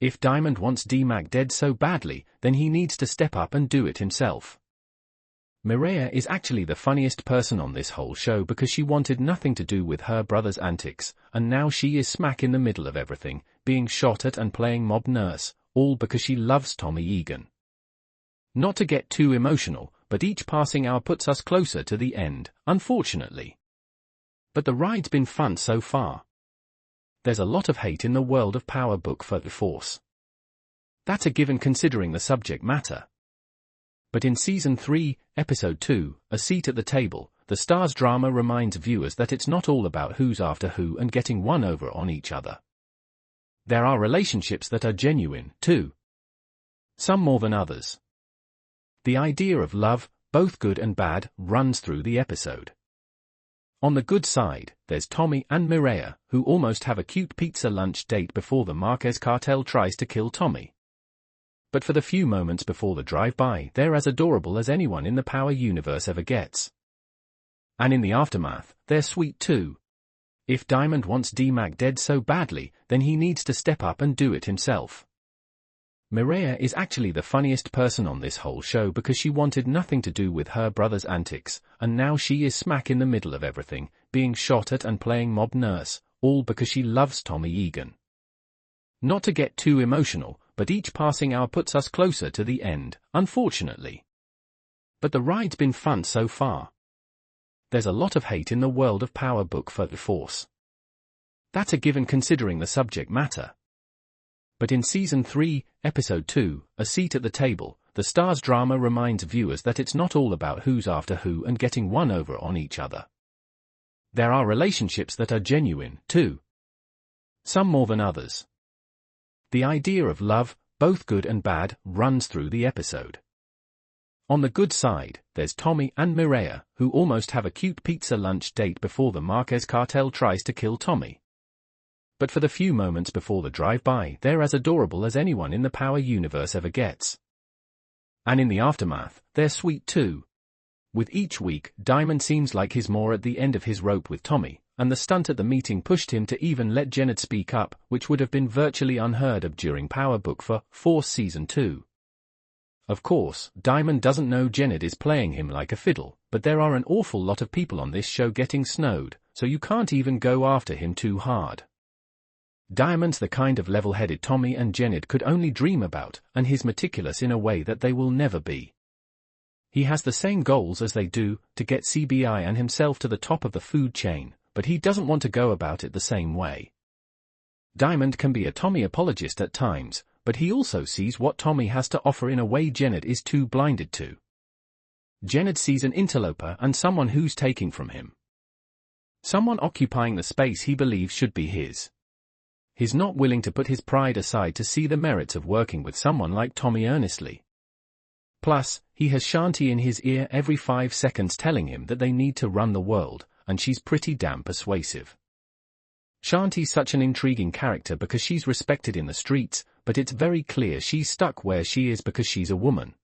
If Diamond wants D-Mac dead so badly, then he needs to step up and do it himself. Mireia is actually the funniest person on this whole show because she wanted nothing to do with her brother's antics, and now she is smack in the middle of everything, being shot at and playing mob nurse, all because she loves Tommy Egan. Not to get too emotional, but each passing hour puts us closer to the end, unfortunately. But the ride's been fun so far. There's a lot of hate in the world of Power Book for the Force. That's a given considering the subject matter. But in Season 3, Episode 2, A Seat at the Table, the Stars drama reminds viewers that it's not all about who's after who and getting one over on each other. There are relationships that are genuine, too. Some more than others. The idea of love, both good and bad, runs through the episode. On the good side, there's Tommy and Mireia, who almost have a cute pizza lunch date before the Marquez cartel tries to kill Tommy. But for the few moments before the drive-by, they're as adorable as anyone in the Power universe ever gets. And in the aftermath, they're sweet too. If Diamond wants D-Mac dead so badly, then he needs to step up and do it himself. Mireia is actually the funniest person on this whole show because she wanted nothing to do with her brother's antics, and now she is smack in the middle of everything, being shot at and playing mob nurse, all because she loves Tommy Egan. Not to get too emotional, but each passing hour puts us closer to the end, unfortunately. But the ride's been fun so far. There's a lot of hate in the world of Power Book for the Force. That's a given considering the subject matter. But in Season 3, Episode 2, A Seat at the Table, the Stars drama reminds viewers that it's not all about who's after who and getting one over on each other. There are relationships that are genuine, too. Some more than others. The idea of love, both good and bad, runs through the episode. On the good side, there's Tommy and Mireia, who almost have a cute pizza lunch date before the Marquez cartel tries to kill Tommy. But for the few moments before the drive-by, they're as adorable as anyone in the Power universe ever gets. And in the aftermath, they're sweet too. With each week, Diamond seems like he's more at the end of his rope with Tommy, and the stunt at the meeting pushed him to even let Jenard speak up, which would have been virtually unheard of during Power Book for Force Season 2. Of course, Diamond doesn't know Jenard is playing him like a fiddle, but there are an awful lot of people on this show getting snowed, so you can't even go after him too hard. Diamond's the kind of level-headed Tommy and Jenard could only dream about, and he's meticulous in a way that they will never be. He has the same goals as they do, to get CBI and himself to the top of the food chain, but he doesn't want to go about it the same way. Diamond can be a Tommy apologist at times, but he also sees what Tommy has to offer in a way Jenard is too blinded to. Jenard sees an interloper and someone who's taking from him. Someone occupying the space he believes should be his. He's not willing to put his pride aside to see the merits of working with someone like Tommy earnestly. Plus, he has Shanti in his ear every 5 seconds telling him that they need to run the world, and she's pretty damn persuasive. Shanti's such an intriguing character because she's respected in the streets, but it's very clear she's stuck where she is because she's a woman.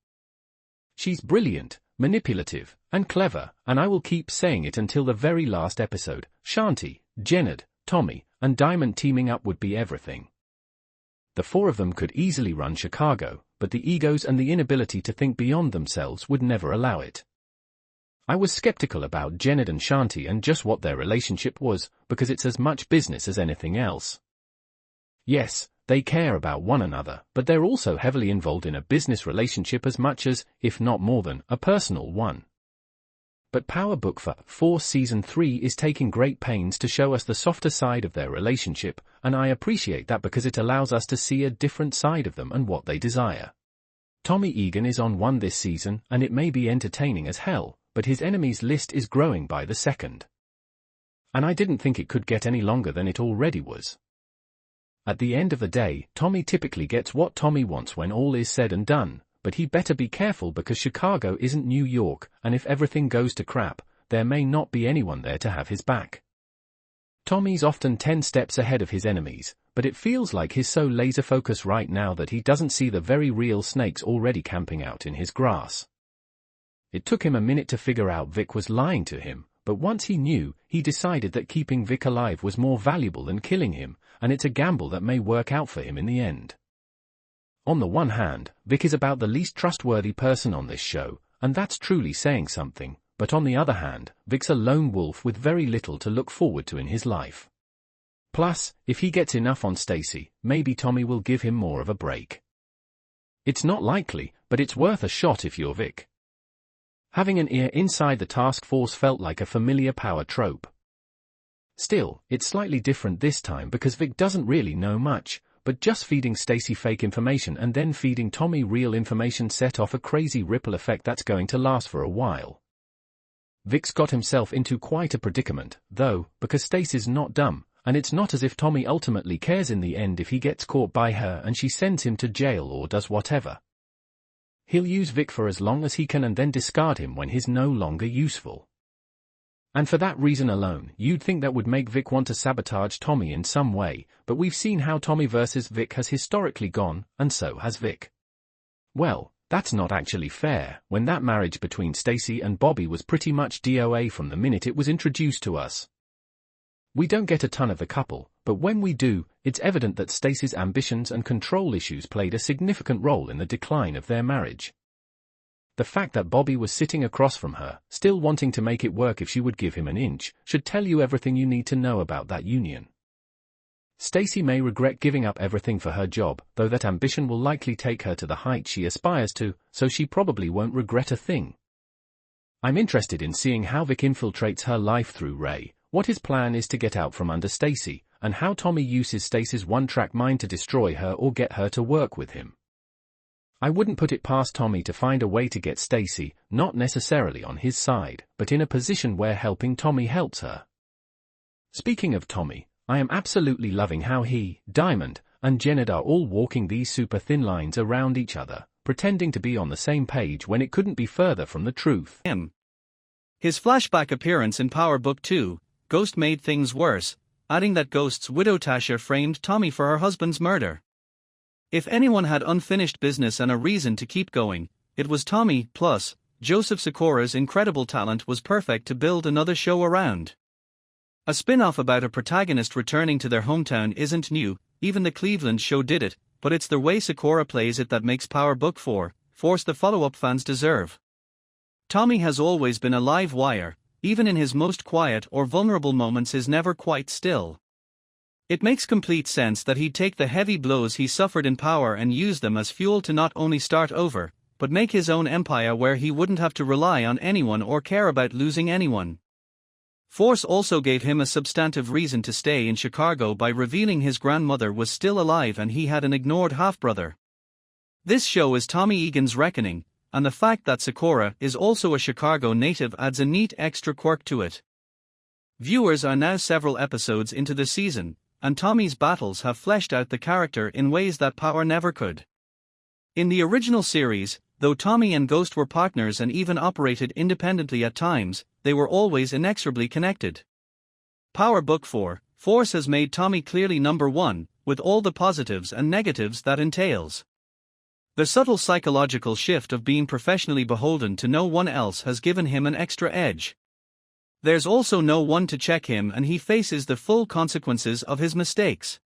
She's brilliant, manipulative, and clever, and I will keep saying it until the very last episode. Shanti, Jenard, Tommy, and Diamond teaming up would be everything. The four of them could easily run Chicago, but the egos and the inability to think beyond themselves would never allow it. I was skeptical about Jenard and Shanti and just what their relationship was, because it's as much business as anything else. Yes, they care about one another, but they're also heavily involved in a business relationship as much as, if not more than, a personal one. But Power Book for Force Season 3 is taking great pains to show us the softer side of their relationship, and I appreciate that because it allows us to see a different side of them and what they desire. Tommy Egan is on one this season, and it may be entertaining as hell, but his enemies list is growing by the second. And I didn't think it could get any longer than it already was. At the end of the day, Tommy typically gets what Tommy wants when all is said and done, but he better be careful because Chicago isn't New York, and if everything goes to crap, there may not be anyone there to have his back. Tommy's often 10 steps ahead of his enemies, but it feels like he's so laser-focused right now that he doesn't see the very real snakes already camping out in his grass. It took him a minute to figure out Vic was lying to him, but once he knew, he decided that keeping Vic alive was more valuable than killing him, and it's a gamble that may work out for him in the end. On the one hand, Vic is about the least trustworthy person on this show, and that's truly saying something, but on the other hand, Vic's a lone wolf with very little to look forward to in his life. Plus, if he gets enough on Stacy, maybe Tommy will give him more of a break. It's not likely, but it's worth a shot if you're Vic. Having an ear inside the task force felt like a familiar power trope. Still, it's slightly different this time because Vic doesn't really know much, but just feeding Stacy fake information and then feeding Tommy real information set off a crazy ripple effect that's going to last for a while. Vic's got himself into quite a predicament, though, because Stacy's not dumb, and it's not as if Tommy ultimately cares in the end if he gets caught by her and she sends him to jail or does whatever. He'll use Vic for as long as he can and then discard him when he's no longer useful. And for that reason alone, you'd think that would make Vic want to sabotage Tommy in some way, but we've seen how Tommy versus Vic has historically gone, and so has Vic. Well, that's not actually fair, when that marriage between Stacy and Bobby was pretty much DOA from the minute it was introduced to us. We don't get a ton of the couple, but when we do, it's evident that Stacy's ambitions and control issues played a significant role in the decline of their marriage. The fact that Bobby was sitting across from her, still wanting to make it work if she would give him an inch, should tell you everything you need to know about that union. Stacy may regret giving up everything for her job, though that ambition will likely take her to the height she aspires to, so she probably won't regret a thing. I'm interested in seeing how Vic infiltrates her life through Ray, what his plan is to get out from under Stacy, and how Tommy uses Stacy's one-track mind to destroy her or get her to work with him. I wouldn't put it past Tommy to find a way to get Stacy, not necessarily on his side, but in a position where helping Tommy helps her. Speaking of Tommy, I am absolutely loving how he, Diamond, and Jenard are all walking these super thin lines around each other, pretending to be on the same page when it couldn't be further from the truth. His flashback appearance in Power Book 2, Ghost made things worse, adding that Ghost's widow Tasha framed Tommy for her husband's murder. If anyone had unfinished business and a reason to keep going, it was Tommy, plus, Joseph Sikora's incredible talent was perfect to build another show around. A spin-off about a protagonist returning to their hometown isn't new, even the Cleveland show did it, but it's the way Sikora plays it that makes Power Book 4 force the follow-up fans deserve. Tommy has always been a live wire, even in his most quiet or vulnerable moments is never quite still. It makes complete sense that he'd take the heavy blows he suffered in Power and use them as fuel to not only start over, but make his own empire where he wouldn't have to rely on anyone or care about losing anyone. Force also gave him a substantive reason to stay in Chicago by revealing his grandmother was still alive and he had an ignored half-brother. This show is Tommy Egan's reckoning, and the fact that Sikora is also a Chicago native adds a neat extra quirk to it. Viewers are now several episodes into the season, and Tommy's battles have fleshed out the character in ways that Power never could. In the original series, though Tommy and Ghost were partners and even operated independently at times, they were always inexorably connected. Power Book 4, Force has made Tommy clearly number one, with all the positives and negatives that entails. The subtle psychological shift of being professionally beholden to no one else has given him an extra edge. There's also no one to check him and he faces the full consequences of his mistakes.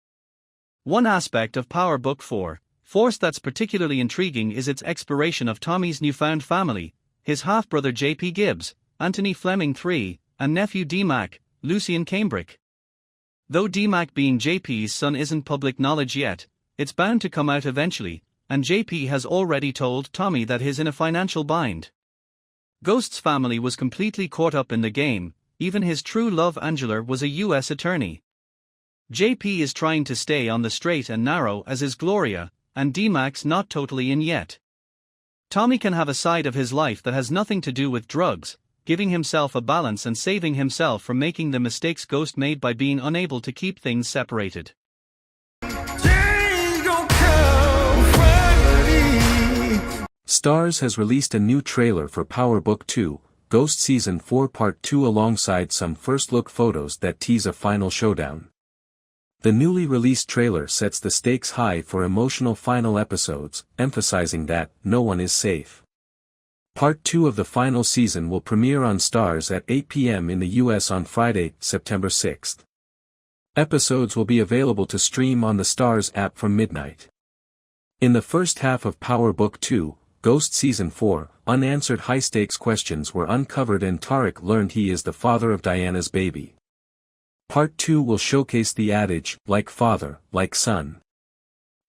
One aspect of Power Book 4, Force that's particularly intriguing is its exploration of Tommy's newfound family, his half-brother J.P. Gibbs, Anthony Fleming III, and nephew D-Mac, Lucien Cambric. Though D-Mac being J.P.'s son isn't public knowledge yet, it's bound to come out eventually, and J.P. has already told Tommy that he's in a financial bind. Ghost's family was completely caught up in the game, even his true love Angela was a U.S. attorney. JP is trying to stay on the straight and narrow as is Gloria, and D-Mac's not totally in yet. Tommy can have a side of his life that has nothing to do with drugs, giving himself a balance and saving himself from making the mistakes Ghost made by being unable to keep things separated. Starz has released a new trailer for Power Book 2, Ghost Season 4 Part 2 alongside some first-look photos that tease a final showdown. The newly released trailer sets the stakes high for emotional final episodes, emphasizing that no one is safe. Part 2 of the final season will premiere on Starz at 8 p.m. in the US on Friday, September 6th. Episodes will be available to stream on the Starz app from midnight. In the first half of Power Book 2, Ghost Season 4, unanswered high-stakes questions were uncovered and Tariq learned he is the father of Diana's baby. Part 2 will showcase the adage, like father, like son.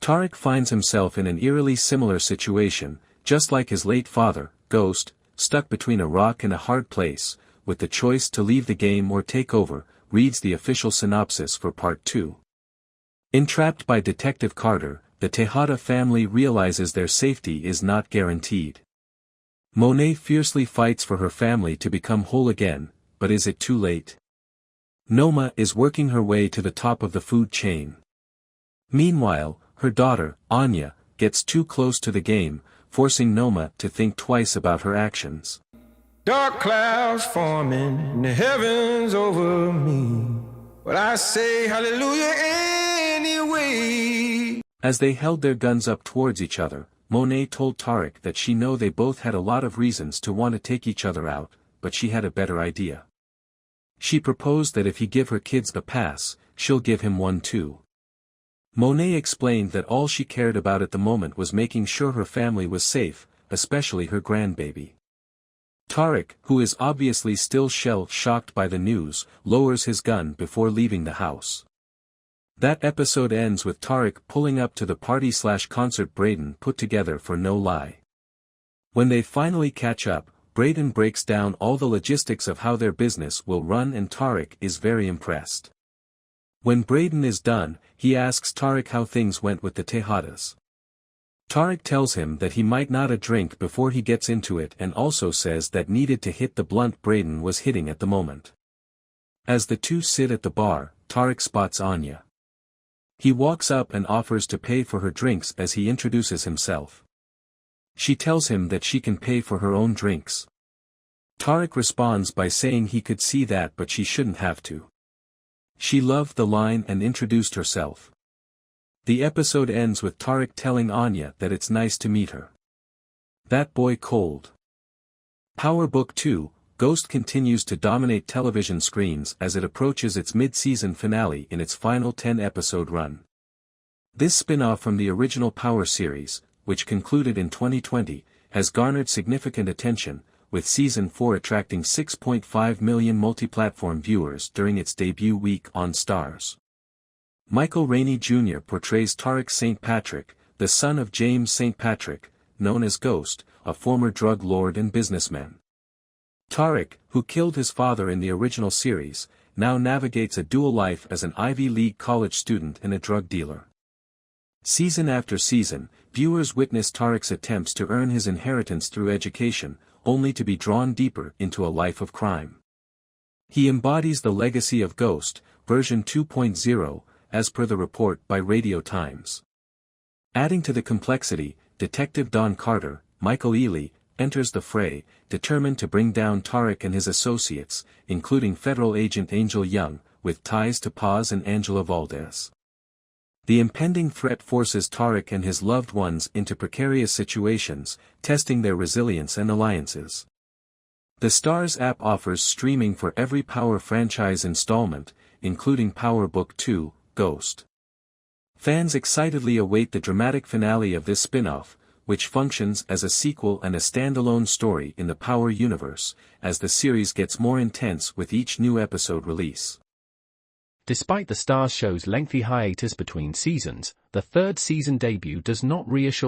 Tariq finds himself in an eerily similar situation, just like his late father, Ghost, stuck between a rock and a hard place, with the choice to leave the game or take over, reads the official synopsis for Part 2. Entrapped by Detective Carter, the Tejada family realizes their safety is not guaranteed. Monet fiercely fights for her family to become whole again, but is it too late? Noma is working her way to the top of the food chain. Meanwhile, her daughter, Anya, gets too close to the game, forcing Noma to think twice about her actions. Dark clouds forming in the heavens over me, but I say hallelujah anyway. As they held their guns up towards each other, Monet told Tariq that she knew they both had a lot of reasons to want to take each other out, but she had a better idea. She proposed that if he give her kids a pass, she'll give him one too. Monet explained that all she cared about at the moment was making sure her family was safe, especially her grandbaby. Tariq, who is obviously still shell-shocked by the news, lowers his gun before leaving the house. That episode ends with Tariq pulling up to the party/concert Braden put together for No Lie. When they finally catch up, Braden breaks down all the logistics of how their business will run and Tariq is very impressed. When Braden is done, he asks Tariq how things went with the Tejadas. Tariq tells him that he might not a drink before he gets into it and also says that needed to hit the blunt Braden was hitting at the moment. As the two sit at the bar, Tariq spots Anya. He walks up and offers to pay for her drinks as he introduces himself. She tells him that she can pay for her own drinks. Tariq responds by saying he could see that but she shouldn't have to. She loved the line and introduced herself. The episode ends with Tariq telling Anya that it's nice to meet her. That boy cold. Power Book 2, Ghost continues to dominate television screens as it approaches its mid-season finale in its final 10-episode run. This spin-off from the original Power series, which concluded in 2020, has garnered significant attention, with Season 4 attracting 6.5 million multi-platform viewers during its debut week on Starz. Michael Rainey Jr. portrays Tariq St. Patrick, the son of James St. Patrick, known as Ghost, a former drug lord and businessman. Tariq, who killed his father in the original series, now navigates a dual life as an Ivy League college student and a drug dealer. Season after season, viewers witness Tariq's attempts to earn his inheritance through education, only to be drawn deeper into a life of crime. He embodies the legacy of Ghost, version 2.0, as per the report by Radio Times. Adding to the complexity, Detective Don Carter, Michael Ealy, enters the fray, determined to bring down Tariq and his associates, including federal agent Angel Young, with ties to Paz and Angela Valdez. The impending threat forces Tariq and his loved ones into precarious situations, testing their resilience and alliances. The Starz app offers streaming for every Power franchise installment, including Power Book 2, Ghost. Fans excitedly await the dramatic finale of this spin-off, which functions as a sequel and a standalone story in the Power universe, as the series gets more intense with each new episode release. Despite the Starz show's lengthy hiatus between seasons, the third season debut does not reassure